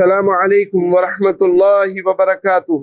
السلام عليكم ورحمة الله وبركاته.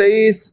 23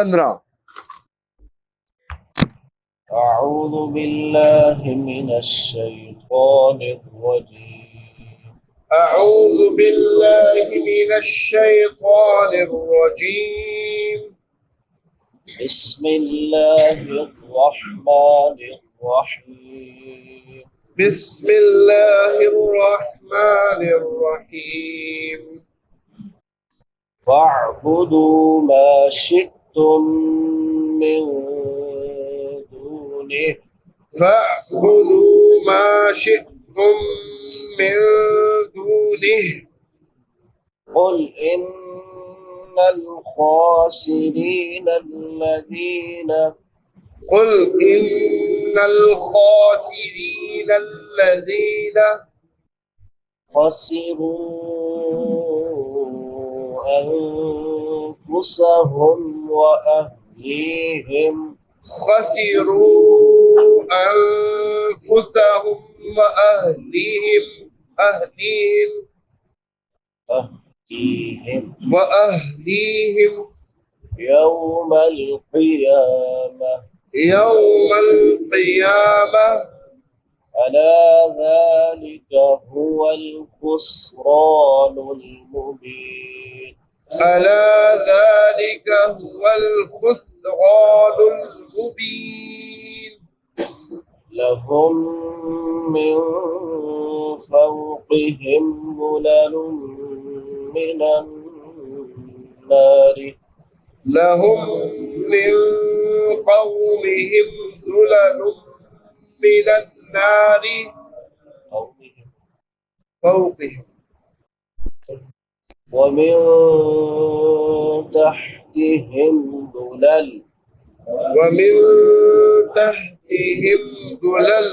15। أعوذ بالله من الشيطان الرجيم أعوذ بالله من الشيطان الرجيم بسم الله الرحمن الرحيم بسم الله الرحمن الرحيم فاعبدوا ما شئتم من دونه فاعبدوا ما شئتم من دونه قل إن الخاسرين الذين قل إن الخاسرين الذين خسروا أنفسهم وأهليهم خسروا أنفسهم وأهليهم يوم القيامة يوم القيامة ألا ذلك هو الخسران المبين ألا ذلك هو الخسران المبين لهم من فوقهم ظلل من النار لهم من قومهم ظلل من النار فوقهم ومن تحتهم ظلل ومن تحتهم ظلل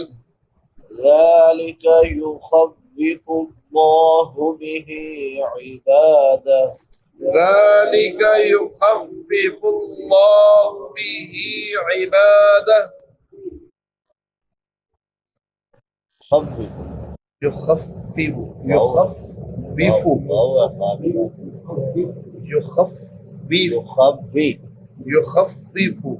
ذلك يخفف الله به عباده ذلك يخفف الله به عباده يخفف يخفف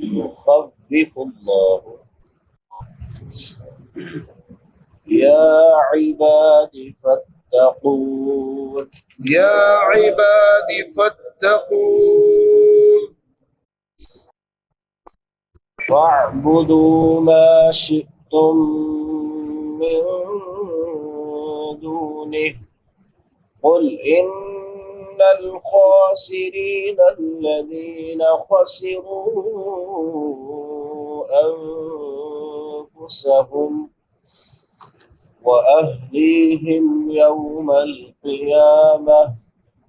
يخفف الله يا عبادي فاتقون يا عباد فاتقون واعبدوا ما شئتم من دونه قل إن الخاسرين الذين خسروا أنفسهم وأهليهم يوم القيامة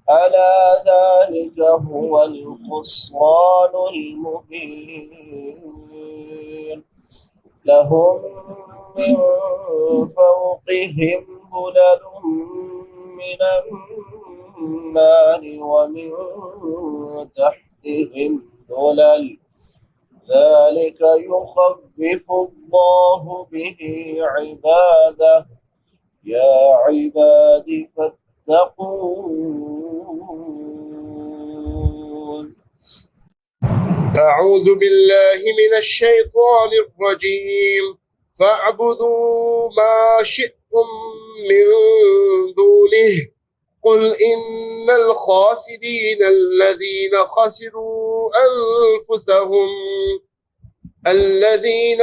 ألا ذلك هو الخسران المبين لهم من فوقهم ظلل من النار ومن تحتهم ظلل ذلك يخفف الله به عباده يا عبادي فاتقون أعوذ بالله من الشيطان الرجيم فاعبدوا ما شئتم من دونه قل إن الخاسرين الذين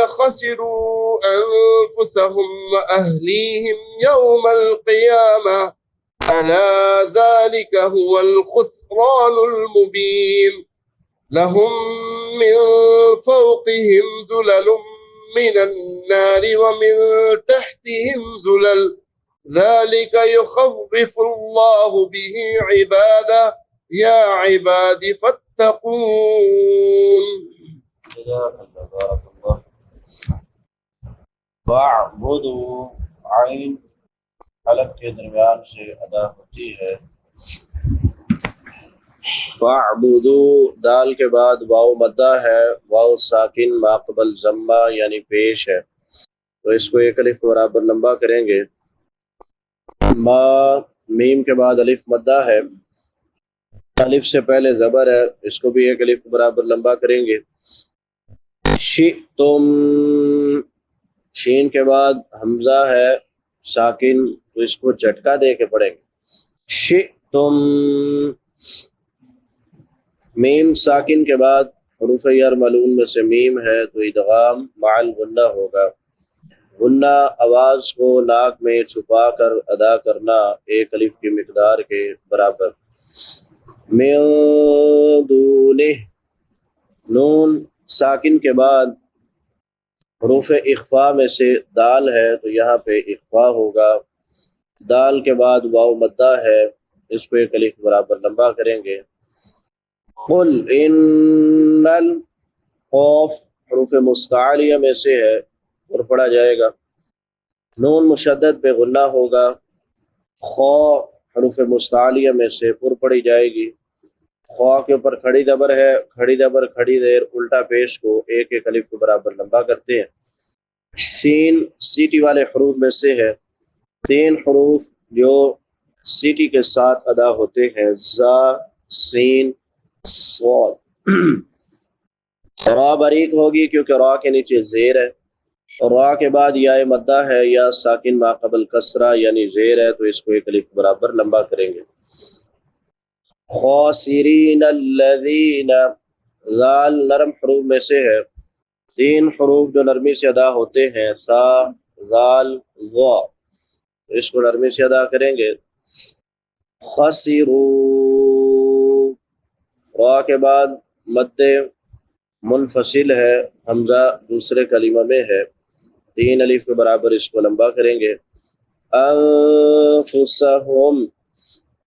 خسروا أنفسهم وأهليهم يوم القيامة ألا ذلك هو الخسران المبين لهم من فوقهم ظلل من النار ومن تحتهم ظلل ذلك يخفف الله به عباده يا عباد فاتقون وَاعْبُدُوا عین حلق کے درمیان سے ادا ہوتی ہے. فَاعْبُدُوا دال کے بعد واو مدہ ہے، واو ساکن ما قبل ضمہ یعنی پیش ہے، تو اس کو ایک الف برابر لمبا کریں گے. ما میم کے بعد الف مدہ ہے، الف سے پہلے زبر ہے، اس کو بھی ایک الف برابر لمبا کریں گے. شئتم شین کے بعد حمزہ ہے ساکن، تو اس کو جھٹکا دے کے پڑھیں گے. شئتم میم ساکن کے بعد حروف یر ملون میں سے میم ہے تو ادغام مع الغنہ ہوگا. غنہ آواز کو ناک میں چھپا کر ادا کرنا ایک الف کی مقدار کے برابر. من دونہ نون ساکن کے بعد حروف اخفا میں سے دال ہے تو یہاں پہ اخفا ہوگا. دال کے بعد واو مدہ ہے، اس کو ایک الف برابر لمبا کریں گے. قل ان القوف حروف مستعلیہ میں سے ہے اور پڑھا جائے گا. نون مشدد پہ غنہ ہوگا. خو حروف مستعلیہ میں سے پر پڑھی جائے گی. خوا کے اوپر کھڑی زبر ہے، کھڑی زبر کھڑی زیر الٹا پیش کو ایک ایک الف کے برابر لمبا کرتے ہیں. سین سیٹی والے حروف میں سے ہے. تین حروف جو سیٹی کے ساتھ ادا ہوتے ہیں، زا سین صاد. را باریک ہوگی کیونکہ را کے نیچے زیر ہے، اور را کے بعد یا مدہ ہے یا ساکن ما قبل کسرہ یعنی زیر ہے تو اس کو ایک الف برابر لمبا کریں گے. خاسرین الذین ذال نرم حروف میں سے ہے. تین حروف جو نرمی سے ادا ہوتے ہیں، سا ذال ضا، اس کو نرمی سے ادا کریں گے. خسرو را کے بعد مد منفصل ہے، حمزہ دوسرے کلمہ میں ہے، تین الف کے برابر اس کو لمبا کریں گے. انفسہم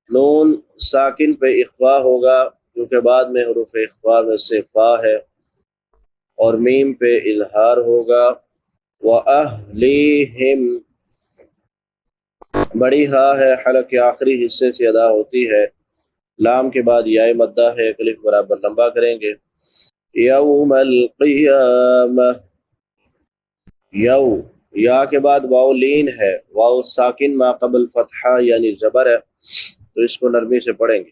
نون ساکن پہ اخفا ہوگا کیونکہ بعد میں حروف اخفا میں سے فا ہے، اور میم پہ اظہار ہوگا. وَأَهْلِهِمْ بڑی ہا ہے، حلق کے آخری حصے سے ادا ہوتی ہے. لام کے بعد یا مدہ ہے، الف برابر لمبا کریں گے. یوم القیامہ یو یا کے بعد واو لین ہے، واو ساکن ما قبل فتحہ یعنی زبر ہے تو اس کو نرمی سے پڑھیں گے.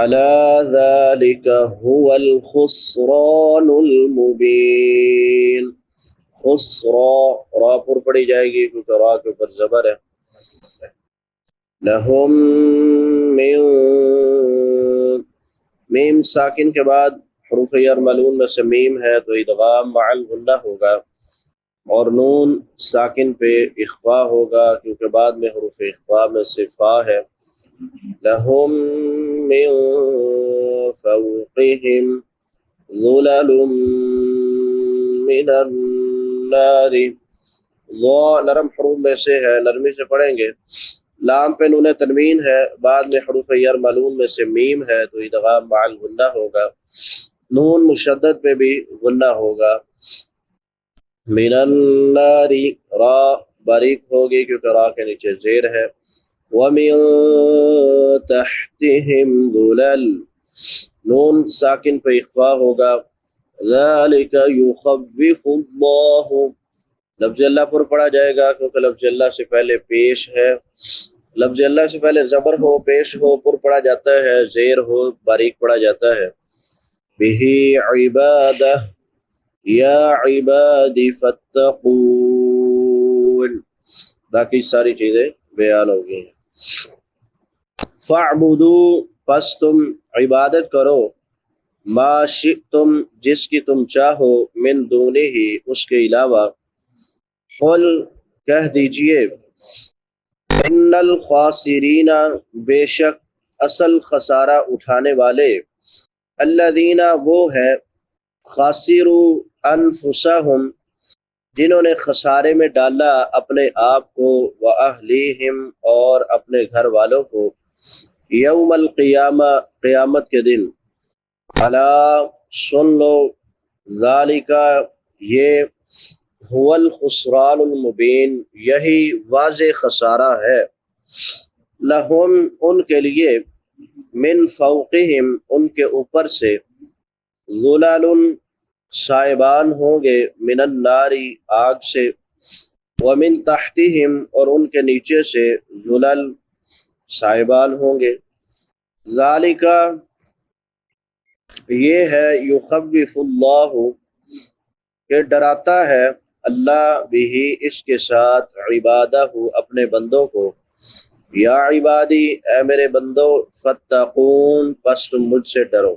الا ذلک هو الخسران المبین. خسرا را پر پڑھی جائے گی کیونکہ را کے اوپر زبر ہے. لہم من میم ساکن کے بعد حروف یر ملون میں سے میم ہے تو ادغام مع الغنہ ہوگا، اور نون ساکن پہ اخفا ہوگا کیونکہ بعد میں حروف اخفا میں سے فا ہے. لہم من فوقہم ظلل من النار. ضا نرم حروف میں سے ہے، نرمی سے پڑھیں گے. لام پہ نون تنوین ہے، بعد میں حروف یر ملون میں سے میم ہے تو ادغام مع الغنہ ہوگا. نون مشدد پہ بھی غنہ ہوگا. من النار را باریک ہوگی کیونکہ را کے نیچے زیر ہے. ومن تحتہم ظلل نون ساکن پہ اخفا ہوگا. ذالک یخوف اللہ لفظ اللہ پر پڑھا جائے گا کیونکہ لفظ اللہ سے پہلے پیش ہے. لفظ اللہ سے پہلے زبر ہو، پیش ہو، پر پڑھا جاتا ہے، زیر ہو، باریک پڑھا جاتا ہے. بہ عبادہ یا عبادی فاتقون. باقی ساری چیزیں بیان ہو گئی ہیں. فاعبدوا پس تم عبادت کرو، ما شئتم جس کی تم چاہو، من دونہ ہی اس کے علاوہ. قل کہہ دیجئے، ان الخاسرین بے شک اصل خسارہ اٹھانے والے، الذین وہ ہیں، خاسروا انفسہم جنہوں نے خسارے میں ڈالا اپنے آپ کو، واہلیہم اور اپنے گھر والوں کو، یوم القیامہ قیامت کے دن. الا سن لو، ذالکا یہ، هو الخسران المبین، یہی واضح خسارہ ہے، لہم ان کے لیے، من فوقہم ان کے اوپر سے، ظلال سائبان ہوں گے، من النار آگ سے، ومن تحتہم اور ان کے نیچے سے، ظلال سائبان ہوں گے، ذالک یہ ہے، یخوف اللہ کہ ڈراتا ہے اللہ بھی اس کے ساتھ، عبادہ اپنے بندوں کو، یا عبادی اے میرے بندو، فتقون پس تم مجھ سے ڈرو،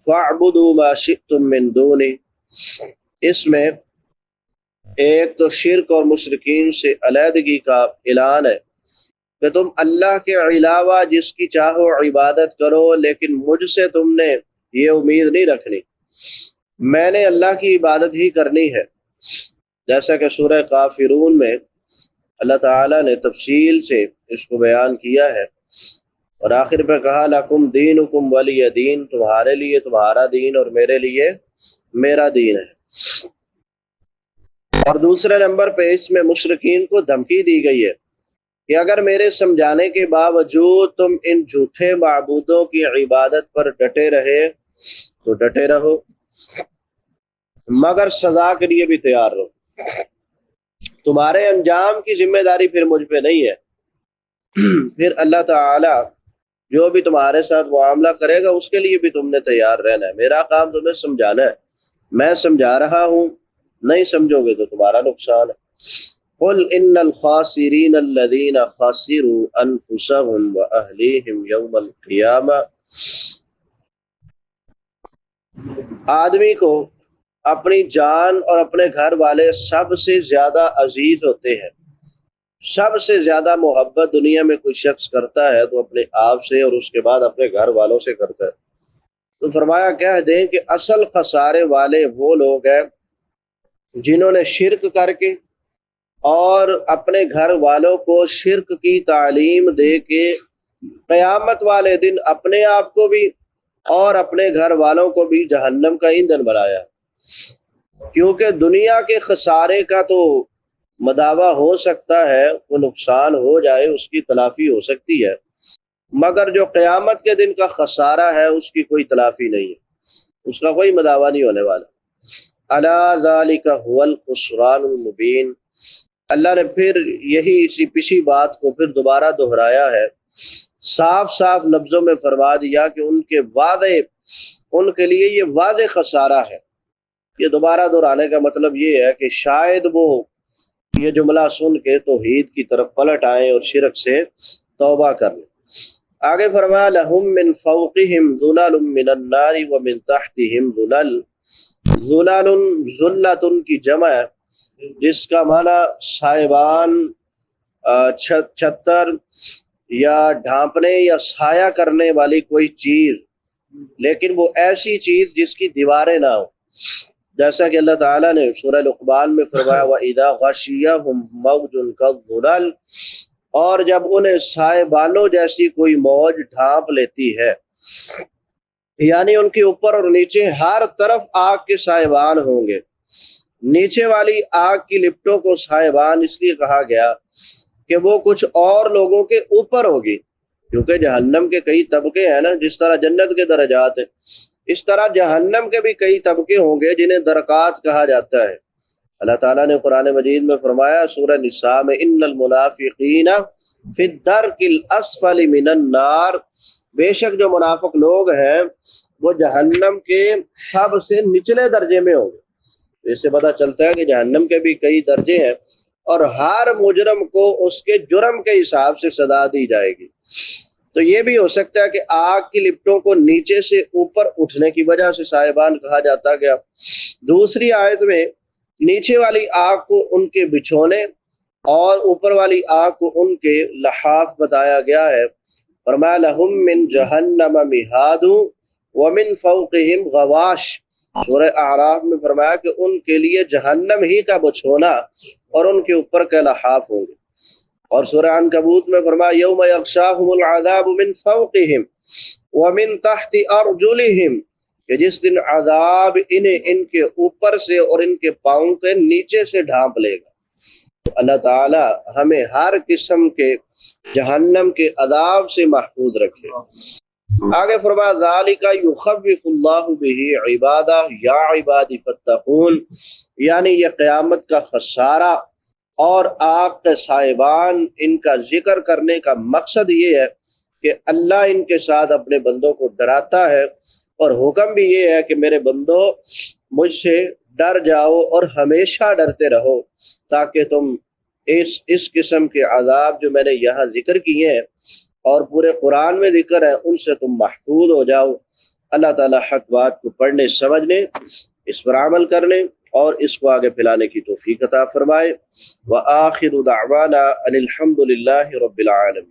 فاعبدوا ما شئتم من دونی، اس میں ایک تو شرک اور مشرکین سے علیحدگی کا اعلان ہے کہ تم اللہ کے علاوہ جس کی چاہو عبادت کرو، لیکن مجھ سے تم نے یہ امید نہیں رکھنی، میں نے اللہ کی عبادت ہی کرنی ہے، جیسا کہ سورہ کافرون میں اللہ تعالیٰ نے تفصیل سے اس کو بیان کیا ہے، اور آخر پہ کہا لکم دینکم ولی دین، تمہارے لیے تمہارا دین اور میرے لیے میرا دین ہے۔ اور دوسرے نمبر پہ اس میں مشرکین کو دھمکی دی گئی ہے کہ اگر میرے سمجھانے کے باوجود تم ان جھوٹے معبودوں کی عبادت پر ڈٹے رہے تو ڈٹے رہو، مگر سزا کے لیے بھی تیار رہو، تمہارے انجام کی ذمہ داری پھر مجھ پہ نہیں ہے، پھر اللہ تعالی جو بھی تمہارے ساتھ معاملہ کرے گا اس کے لیے بھی تم نے تیار رہنا ہے، میرا کام تمہیں سمجھانا ہے، میں سمجھا رہا ہوں، نہیں سمجھو گے تو تمہارا نقصان ہے۔ قل ان الخاسرین الذین خسروا انفسهم واہلیہم یوم القیامہ، آدمی کو اپنی جان اور اپنے گھر والے سب سے زیادہ عزیز ہوتے ہیں، سب سے زیادہ محبت دنیا میں کوئی شخص کرتا ہے تو اپنے آپ سے اور اس کے بعد اپنے گھر والوں سے کرتا ہے، تو فرمایا کہہ دیں کہ اصل خسارے والے وہ لوگ ہیں جنہوں نے شرک کر کے اور اپنے گھر والوں کو شرک کی تعلیم دے کے قیامت والے دن اپنے آپ کو بھی اور اپنے گھر والوں کو بھی جہنم کا ایندھن بنایا، کیونکہ دنیا کے خسارے کا تو مداوع ہو سکتا ہے، وہ نقصان ہو جائے اس کی تلافی ہو سکتی ہے، مگر جو قیامت کے دن کا خسارہ ہے اس کی کوئی تلافی نہیں ہے، اس کا کوئی مداوع نہیں ہونے والا۔ الا ذالک هو الخسران المبین، اللہ نے پھر یہی اسی پچھلی بات کو پھر دوبارہ دہرایا ہے، صاف صاف لفظوں میں فرما دیا کہ ان کے وعدے، ان کے لیے یہ واضح خسارہ ہے۔ یہ دوبارہ دہرانے کا مطلب یہ ہے کہ شاید وہ یہ جملہ سن کے توحید کی طرف پلٹ آئیں اور شرک سے توبہ کر لیں۔ آگے فرمایا لہم من فوقہم ظلال من النار ومن تحتہم ظلال، ظلال ذلت کی جمع ہے جس کا معنی سائبان، چھتر یا ڈھانپنے یا سایہ کرنے والی کوئی چیز، لیکن وہ ایسی چیز جس کی دیواریں نہ ہو، جیسا کہ اللہ تعالیٰ نے سورہ لقمان میں فرمایا وَإِذَا غَشِيَّهُمْ مَوْجٌ كَالظُّلَالِ، اور جب انہیں سائبانوں جیسی کوئی موج ڈھانپ لیتی ہے، یعنی ان کے اوپر اور نیچے ہر طرف آگ کے سائبان ہوں گے۔ نیچے والی آگ کی لپٹوں کو سائبان اس لیے کہا گیا کہ وہ کچھ اور لوگوں کے اوپر ہوگی، کیونکہ جہنم کے کئی طبقے ہیں نا، جس طرح جنت کے درجات ہیں اس طرح جہنم کے بھی کئی طبقے ہوں گے جنہیں درکات کہا جاتا ہے۔ اللہ تعالیٰ نے قرآن مجید میں فرمایا سورہ نساء میں ان المنافقین فی الدرک الاسفل من النار، بے شک جو منافق لوگ ہیں وہ جہنم کے سب سے نچلے درجے میں ہوں گے۔ اس سے پتہ چلتا ہے کہ جہنم کے بھی کئی درجے ہیں اور ہر مجرم کو اس کے جرم کے حساب سے سزا دی جائے گی۔ تو یہ بھی ہو سکتا ہے کہ آگ کی لپٹوں کو نیچے سے اوپر اٹھنے کی وجہ سے سائبان کہا جاتا گیا۔ دوسری آیت میں نیچے والی آگ کو ان کے بچھونے اور اوپر والی آگ کو ان کے لحاف بتایا گیا ہے، فرمایا لہم من جہنم مہاد ومن فوقہم غواش، سورہ اعراف میں فرمایا کہ ان کے لیے جہنم ہی کا بچھونا اور ان کے اوپر کے لحاف ہوں گے، اور سورہ عنکبوت میں فرمایا یوم یغشاہم العذاب من فوقہم ومن تحت ارجلہم کہ جس دن عذاب انہیں ان کے اوپر سے اور ان کے پاؤں کے نیچے سے ڈھانپ لے گا۔ تو اللہ تعالی ہمیں ہر قسم کے جہنم کے عذاب سے محفوظ رکھے۔ آگے فرمایا ذالک یخوف اللہ بہ عبادہ یا عبادی فاتقون، یعنی یہ قیامت کا خسارہ اور آگ کے صاحبان ان کا ذکر کرنے کا مقصد یہ ہے کہ اللہ ان کے ساتھ اپنے بندوں کو ڈراتا ہے، اور حکم بھی یہ ہے کہ میرے بندو مجھ سے ڈر جاؤ اور ہمیشہ ڈرتے رہو، تاکہ تم اس قسم کے عذاب جو میں نے یہاں ذکر کیے ہیں اور پورے قرآن میں ذکر ہے ان سے تم محفوظ ہو جاؤ۔ اللہ تعالی حق بات کو پڑھنے سمجھنے، اس پر عمل کرنے اور اس کو آگے پھیلانے کی توفیق عطا فرمائے۔ وآخر دعوانا ان الحمد للہ رب العالمین۔